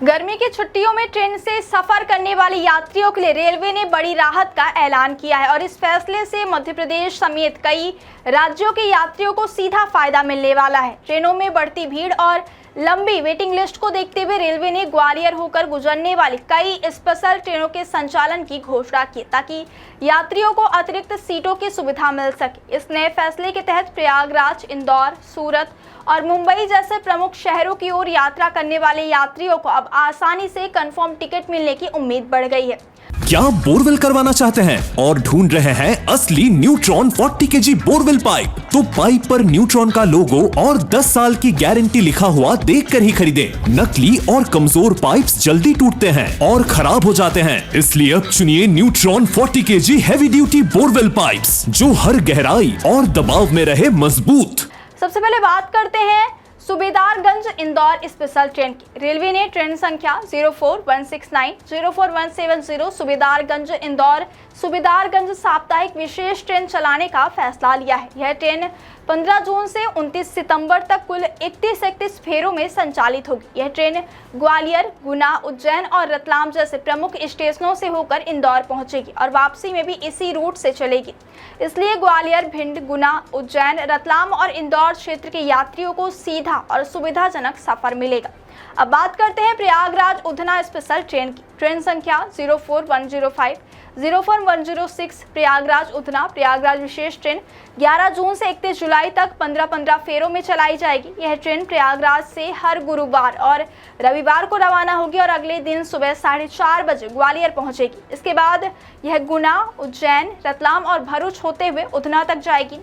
गर्मी की छुट्टियों में ट्रेन से सफर करने वाले यात्रियों के लिए रेलवे ने बड़ी राहत का ऐलान किया है और इस फैसले से मध्य प्रदेश समेत कई राज्यों के यात्रियों को सीधा फायदा मिलने वाला है। ट्रेनों में बढ़ती भीड़ और लंबी वेटिंग लिस्ट को देखते हुए रेलवे ने ग्वालियर होकर गुजरने वाली कई स्पेशल ट्रेनों के संचालन की घोषणा की ताकि यात्रियों को अतिरिक्त सीटों की सुविधा मिल सके। इस नए फैसले के तहत प्रयागराज, इंदौर, सूरत और मुंबई जैसे प्रमुख शहरों की ओर यात्रा करने वाले यात्रियों को अब आसानी से कंफर्म टिकट मिलने की उम्मीद बढ़ गई है। क्या बोरवेल करवाना चाहते हैं और ढूंढ रहे हैं असली न्यूट्रॉन 40 kg बोरवेल पाइप? तो पाइप पर न्यूट्रॉन का लोगो और 10 साल की गारंटी लिखा हुआ देखकर ही खरीदें। नकली और कमजोर पाइप्स जल्दी टूटते हैं और खराब हो जाते हैं, इसलिए अब चुनिए neutron 40 kg heavy duty borewell pipes, जो हर गहराई और दबाव में रहे मजबूत। सबसे पहले बात करते हैं सूबेदारगंज इंदौर स्पेशल ट्रेन की। रेलवे ने ट्रेन संख्या 04169, 04170 सूबेदारगंज इंदौर सूबेदारगंज साप्ताहिक विशेष ट्रेन चलाने का फैसला लिया है। यह ट्रेन 15 जून से 29 सितंबर तक कुल 31 फेरों में संचालित होगी। यह ट्रेन ग्वालियर, गुना, उज्जैन और रतलाम जैसे प्रमुख स्टेशनों से होकर इंदौर पहुंचेगी और वापसी में भी इसी रूट से चलेगी। इसलिए ग्वालियर, भिंड, गुना, उज्जैन, रतलाम और इंदौर क्षेत्र के यात्रियों को सीधा और सुविधाजनक सफर मिलेगा। अब बात करते हैं प्रयागराज उधना स्पेशल ट्रेन की। ट्रेन संख्या 04105, 04106 प्रयागराज उधना प्रयागराज विशेष ट्रेन 11 जून से 31 जुलाई तक 15-15 फेरों में चलाई जाएगी। यह ट्रेन प्रयागराज से हर गुरुवार और रविवार को रवाना होगी और अगले दिन सुबह 4:30 बजे ग्वालियर पहुंचेगी। इसके बाद यह गुना, उज्जैन, रतलाम और भरूच होते हुए उधना तक जाएगी।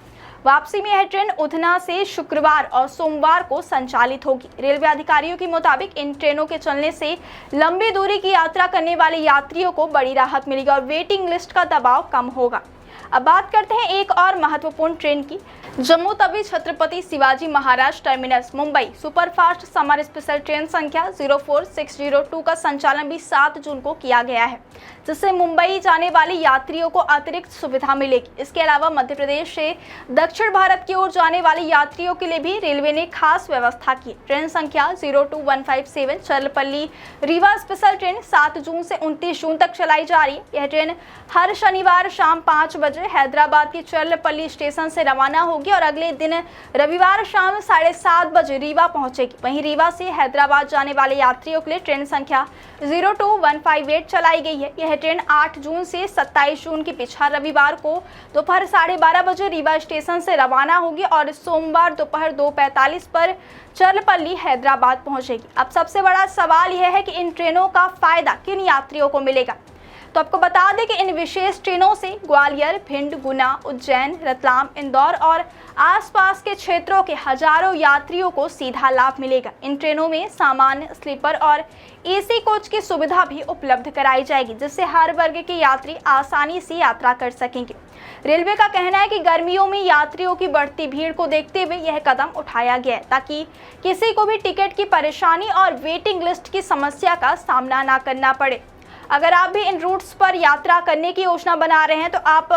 वापसी में यह ट्रेन उधना से शुक्रवार और सोमवार को संचालित होगी। रेलवे अधिकारियों के मुताबिक इन ट्रेनों के चलने से लंबी दूरी की यात्रा करने वाले यात्रियों को बड़ी राहत मिलेगी और वेटिंग लिस्ट का दबाव कम होगा। अब बात करते हैं एक और महत्वपूर्ण ट्रेन की। Jammu Tawi Chhatrapati Shivaji Maharaj terminus Mumbai superfast summer special train संख्या 04602 का संचालन भी 7 जून को किया गया है, जिससे मुंबई जाने वाले यात्रियों को अतिरिक्त सुविधा मिलेगी। इसके अलावा मध्य प्रदेश से दक्षिण भारत की ओर जाने वाले यात्रियों के लिए भी रेलवे ने खास व्यवस्था की। ट्रेन संख्या 02157 चरलपल्ली रीवा स्पेशल ट्रेन 7 जून से 29 जून तक चलाई जा रही है। यह ट्रेन हर शनिवार शाम 5 बजे हैदराबाद के चरलपल्ली स्टेशन से रवाना होगी और अगले दिन रविवार शाम 7:30 बजे रीवा पहुंचेगी। वहीं रीवा से हैदराबाद जाने वाले यात्रियों के लिए ट्रेन संख्या 02158 चलाई गई है। यह ट्रेन 8 जून से 27 जून के बीच हर रविवार को दोपहर 12:30 बजे रीवा स्टेशन से रवाना होगी और सोमवार दोपहर 2:45 पर चरलपल्ली हैदराबाद पहुंचेगी। अब सबसे बड़ा सवाल यह है कि इन ट्रेनों का फायदा किन यात्रियों को मिलेगा। तो आपको बता दें कि इन विशेष ट्रेनों से ग्वालियर, भिंड, गुना, उज्जैन, रतलाम, इंदौर और आसपास के क्षेत्रों के हजारों यात्रियों को सीधा लाभ मिलेगा। इन ट्रेनों में सामान्य, स्लीपर और एसी कोच की सुविधा भी उपलब्ध कराई जाएगी, जिससे हर वर्ग के यात्री आसानी से यात्रा कर सकेंगे। रेलवे का कहना है कि गर्मियों में यात्रियों की बढ़ती भीड़ को देखते हुए यह कदम उठाया गया है ताकि किसी को भी टिकट की परेशानी और वेटिंग लिस्ट की समस्या का सामना न करना पड़े। अगर आप भी इन रूट्स पर यात्रा करने की योजना बना रहे हैं तो आप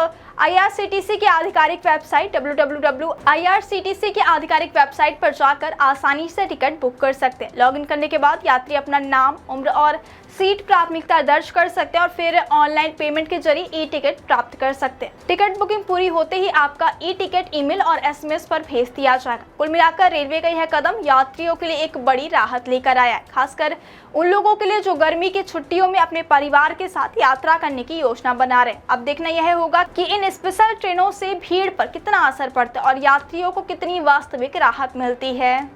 IRCTC के आधिकारिक वेबसाइट www.irctc के आधिकारिक वेबसाइट पर जाकर आसानी से टिकट बुक कर सकते हैं। लॉगिन करने के बाद यात्री अपना नाम, उम्र और सीट प्राथमिकता दर्ज कर सकते हैं और फिर ऑनलाइन पेमेंट के जरिए ई-टिकट प्राप्त कर सकते हैं। टिकट बुकिंग पूरी होते ही आपका ई-टिकट ईमेल और SMS पर भेज दिया जाएगा। कुल मिलाकर रेलवे का यह कदम यात्रियों के लिए एक बड़ी राहत लेकर आया है, खासकर उन लोगों के लिए जो गर्मी की छुट्टियों में अपने परिवार के साथ यात्रा करने की योजना बना रहे हैं। अब देखना यह होगा कि इन स्पेशल ट्रेनों से भीड़ पर कितना असर पड़ता है और यात्रियों को कितनी वास्तविक राहत मिलती है।